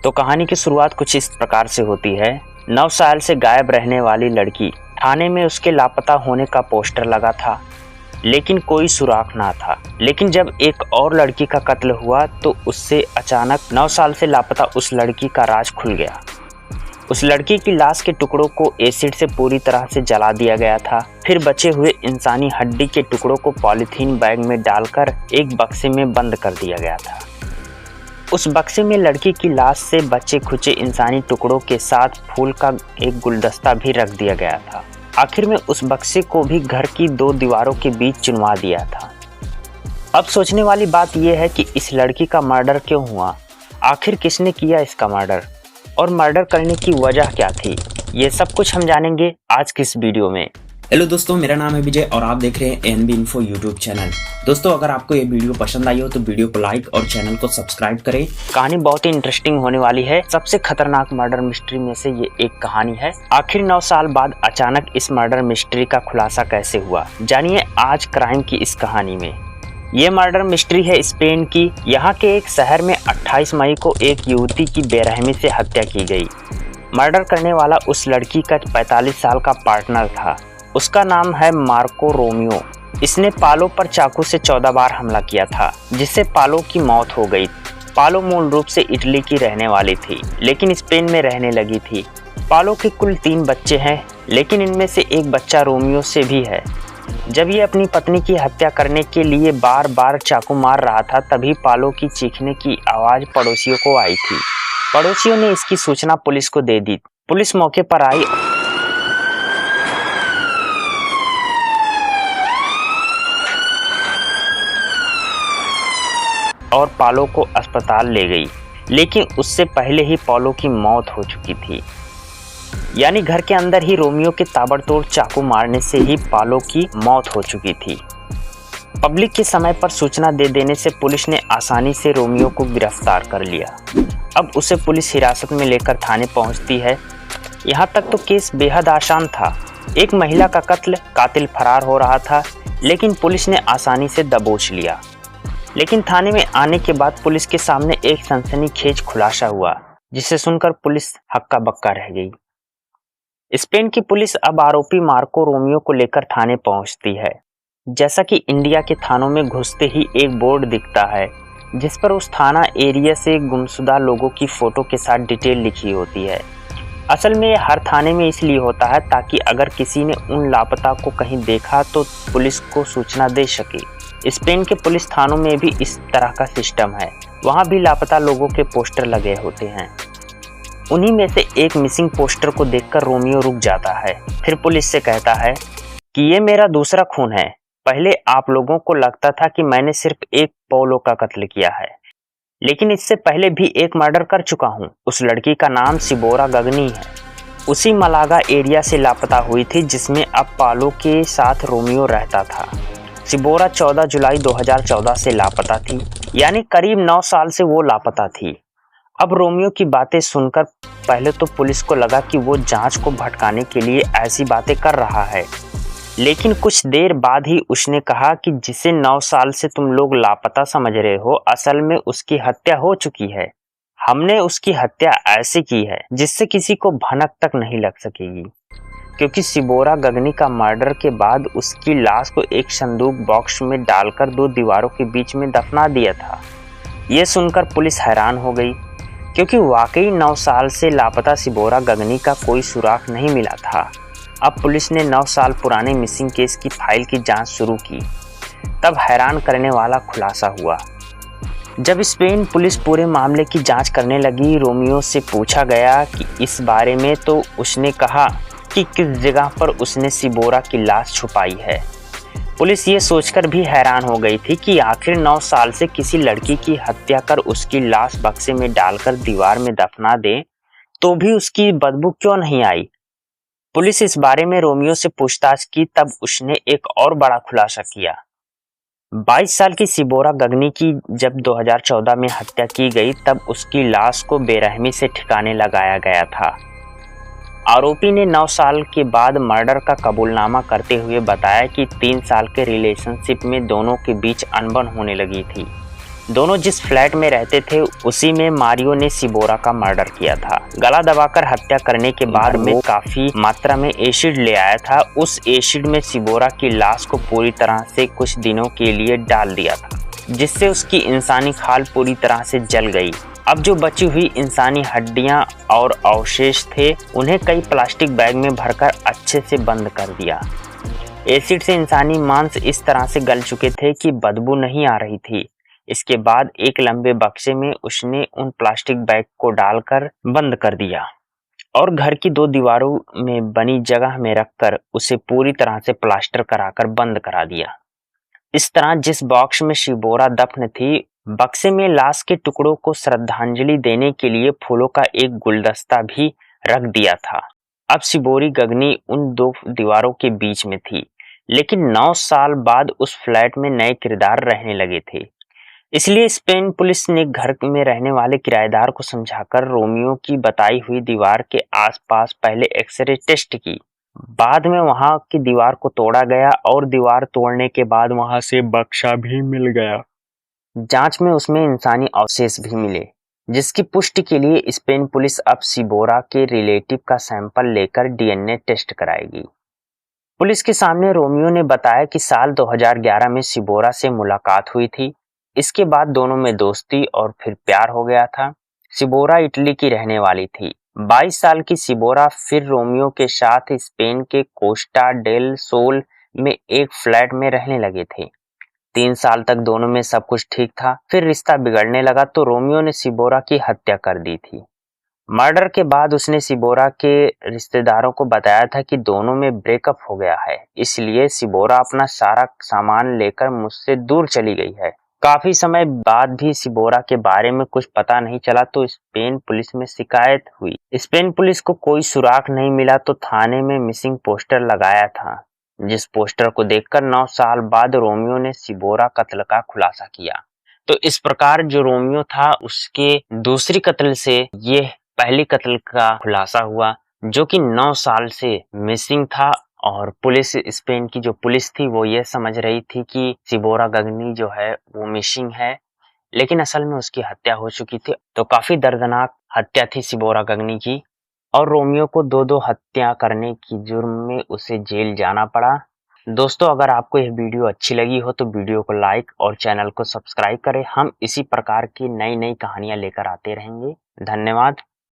तो कहानी की शुरुआत कुछ इस प्रकार से होती है। 9 साल से गायब रहने वाली लड़की, थाने में उसके लापता होने का पोस्टर लगा था, लेकिन कोई सुराग ना था। लेकिन जब एक और लड़की का कत्ल हुआ तो उससे अचानक 9 साल से लापता उस लड़की का राज खुल गया। उस लड़की की लाश के टुकड़ों को एसिड से पूरी तरह से जला दिया गया था। फिर बचे हुए इंसानी हड्डी के टुकड़ों को पॉलीथीन बैग में डालकर एक बक्से में बंद कर दिया गया था। उस बक्से में लड़की की लाश से बचे खुचे इंसानी टुकड़ों के साथ फूल का एक गुलदस्ता भी रख दिया गया था। आखिर में उस बक्से को भी घर की 2 दीवारों के बीच चुनवा दिया था। अब सोचने वाली बात यह है कि इस लड़की का मर्डर क्यों हुआ, आखिर किसने किया इसका मर्डर, और मर्डर करने की वजह क्या थी। ये सब कुछ हम जानेंगे आज की इस वीडियो में। हेलो दोस्तों, मेरा नाम है विजय और आप देख रहे हैं एनबी इन्फो यूट्यूब चैनल। दोस्तों, अगर आपको ये वीडियो पसंद आई हो तो वीडियो को लाइक और चैनल को सब्सक्राइब करें। कहानी बहुत ही इंटरेस्टिंग होने वाली है। सबसे खतरनाक मर्डर मिस्ट्री में से ये एक कहानी है। आखिर 9 साल बाद अचानक इस मर्डर मिस्ट्री का खुलासा कैसे हुआ, जानिए आज क्राइम की इस कहानी में। ये मर्डर मिस्ट्री है स्पेन की। यहाँ के एक शहर में 28 मई को एक युवती की बेरहमी से हत्या की गई। मर्डर करने वाला उस लड़की का 45 साल का पार्टनर था। उसका नाम है मार्को रोमियो। इसने पालो पर चाकू से 14 बार हमला किया था, जिससे पालो की मौत हो गई। पालो मूल रूप से इटली की रहने वाली थी, लेकिन स्पेन में रहने लगी थी। पालो के कुल 3 बच्चे हैं, लेकिन इनमें से एक बच्चा रोमियो से भी है। जब ये अपनी पत्नी की हत्या करने के लिए बार बार चाकू मार रहा था, तभी पालो की चीखने की आवाज पड़ोसियों को आई थी। पड़ोसियों ने इसकी सूचना पुलिस को दे दी। पुलिस मौके पर आई और पालो को अस्पताल ले गई, लेकिन उससे पहले ही पालो की मौत हो चुकी थी। यानी घर के अंदर ही रोमियो के ताबड़तोड़ चाकू मारने से ही पालो की मौत हो चुकी थी। पब्लिक के समय पर सूचना दे देने से पुलिस ने आसानी से रोमियो को गिरफ्तार कर लिया। अब उसे पुलिस हिरासत में लेकर थाने पहुंचती है। यहाँ तक तो केस बेहद आसान था। एक महिला का कत्ल, कातिल फरार हो रहा था, लेकिन पुलिस ने आसानी से दबोच लिया। लेकिन थाने में आने के बाद पुलिस के सामने एक सनसनीखेज खुलासा हुआ, जिसे सुनकर पुलिस हक्का बक्का रह गई। स्पेन की पुलिस अब आरोपी मार्को रोमियो को लेकर थाने पहुंचती है। जैसा कि इंडिया के थानों में घुसते ही एक बोर्ड दिखता है, जिस पर उस थाना एरिया से गुमशुदा लोगों की फोटो के साथ डिटेल लिखी होती है। असल में हर थाने में इसलिए होता है ताकि अगर किसी ने उन लापता को कहीं देखा तो पुलिस को सूचना दे सके। स्पेन के पुलिस थानों में भी इस तरह का सिस्टम है। वहाँ भी लापता लोगों के पोस्टर लगे होते हैं। उन्हीं में से एक मिसिंग पोस्टर को देखकर रोमियो रुक जाता है। फिर पुलिस से कहता है कि ये मेरा दूसरा खून है। पहले आप लोगों को लगता था कि मैंने सिर्फ एक पोलो का कत्ल किया है, लेकिन इससे पहले भी एक मर्डर कर चुका हूँ। उस लड़की का नाम सिबोरा गगनी है। उसी मलागा एरिया से लापता हुई थी, जिसमें अब पालो के साथ रोमियो रहता था। सिबोरा 14 जुलाई 2014 से लापता थी, यानी करीब 9 साल से वो लापता थी। अब रोमियो की बातें सुनकर पहले तो पुलिस को लगा कि वो जांच को भटकाने के लिए ऐसी बातें कर रहा है, लेकिन कुछ देर बाद ही उसने कहा कि जिसे 9 साल से तुम लोग लापता समझ रहे हो, असल में उसकी हत्या हो चुकी है। हमने उसकी हत्या ऐसे की है जिससे किसी को भनक तक नहीं लग सकेगी, क्योंकि सिबोरा गगनी का मर्डर के बाद उसकी लाश को एक संदूक बॉक्स में डालकर 2 दीवारों के बीच में दफना दिया था। ये सुनकर पुलिस हैरान हो गई, क्योंकि वाकई 9 साल से लापता सिबोरा गगनी का कोई सुराग नहीं मिला था। अब पुलिस ने 9 साल पुराने मिसिंग केस की फाइल की जांच शुरू की। तब हैरान करने वाला खुलासा हुआ। जब स्पेन पुलिस पूरे मामले की जांच करने लगी, रोमियो से पूछा गया कि इस बारे में, तो उसने कहा कि किस जगह पर उसने सिबोरा की लाश छुपाई है। पुलिस ये सोचकर भी हैरान हो गई थी कि आखिर 9 साल से किसी लड़की की हत्या कर उसकी लाश बक्से में डालकर दीवार में दफना दे तो भी उसकी बदबू क्यों नहीं आई। पुलिस इस बारे में रोमियो से पूछताछ की, तब उसने एक और बड़ा खुलासा किया। 22 साल की सिबोरा गगनी की जब 2014 में हत्या की गई, तब उसकी लाश को बेरहमी से ठिकाने लगाया गया था। आरोपी ने 9 साल के बाद मर्डर का कबूलनामा करते हुए बताया कि 3 साल के रिलेशनशिप में दोनों के बीच अनबन होने लगी थी। दोनों जिस फ्लैट में रहते थे उसी में मारियो ने सिबोरा का मर्डर किया था। गला दबाकर हत्या करने के बाद में काफी मात्रा में एसिड ले आया था। उस एसिड में सिबोरा की लाश को पूरी तरह से कुछ दिनों के लिए डाल दिया था, जिससे उसकी इंसानी खाल पूरी तरह से जल गई। अब जो बची हुई इंसानी हड्डियां और अवशेष थे उन्हें कई प्लास्टिक बैग में भरकर अच्छे से बंद कर दिया। एसिड से इंसानी मांस इस तरह से गल चुके थे कि बदबू नहीं आ रही थी। इसके बाद एक लंबे बक्से में उसने उन प्लास्टिक बैग को डालकर बंद कर दिया और घर की 2 दीवारों में बनी जगह में रखकर उसे पूरी तरह से प्लास्टर कराकर बंद करा दिया। इस तरह जिस बॉक्स में सिबोरा दफन थी, बक्से में लाश के टुकड़ों को श्रद्धांजलि देने के लिए फूलों का एक गुलदस्ता भी रख दिया था। अब सिबोरी गगनी उन 2 दीवारों के बीच में थी, लेकिन 9 साल बाद उस फ्लैट में नए किरदार रहने लगे थे। इसलिए स्पेन पुलिस ने घर में रहने वाले किराएदार को समझाकर रोमियो की बताई हुई दीवार के आसपास पहले एक्सरे टेस्ट की। बाद में वहां की दीवार को तोड़ा गया और दीवार तोड़ने के बाद वहां से बक्सा भी मिल गया। जांच में उसमें इंसानी अवशेष भी मिले, जिसकी पुष्टि के लिए स्पेन पुलिस अब सिबोरा के रिलेटिव का सैंपल लेकर डीएनए टेस्ट कराएगी। पुलिस के सामने रोमियो ने बताया कि साल 2011 में सिबोरा से मुलाकात हुई थी। इसके बाद दोनों में दोस्ती और फिर प्यार हो गया था। सिबोरा इटली की रहने वाली थी। 22 साल की सिबोरा फिर रोमियो के साथ स्पेन के कोस्टा डेल सोल में एक फ्लैट में रहने लगे थे। 3 साल तक दोनों में सब कुछ ठीक था। फिर रिश्ता बिगड़ने लगा तो रोमियो ने सिबोरा की हत्या कर दी थी। मर्डर के बाद उसने सिबोरा के रिश्तेदारों को बताया था कि दोनों में ब्रेकअप हो गया है, इसलिए सिबोरा अपना सारा सामान लेकर मुझसे दूर चली गई है। काफी समय बाद भी सिबोरा के बारे में कुछ पता नहीं चला तो स्पेन पुलिस में शिकायत हुई। स्पेन पुलिस को कोई सुराग नहीं मिला तो थाने में मिसिंग पोस्टर लगाया था, जिस पोस्टर को देखकर 9 साल बाद रोमियो ने सिबोरा कत्ल का खुलासा किया। तो इस प्रकार जो रोमियो था उसके दूसरी कत्ल से ये पहली कत्ल का खुलासा हुआ, जो कि 9 साल से मिसिंग था। और पुलिस, स्पेन की जो पुलिस थी वो ये समझ रही थी कि सिबोरा गगनी जो है वो मिसिंग है, लेकिन असल में उसकी हत्या हो चुकी थी। तो काफी दर्दनाक हत्या थी सिबोरा गगनी की और रोमियो को 2-2 हत्या करने की जुर्म में उसे जेल जाना पड़ा। दोस्तों, अगर आपको यह वीडियो अच्छी लगी हो तो वीडियो को लाइक और चैनल को सब्सक्राइब करें। हम इसी प्रकार की नई नई कहानियां लेकर आते रहेंगे। धन्यवाद।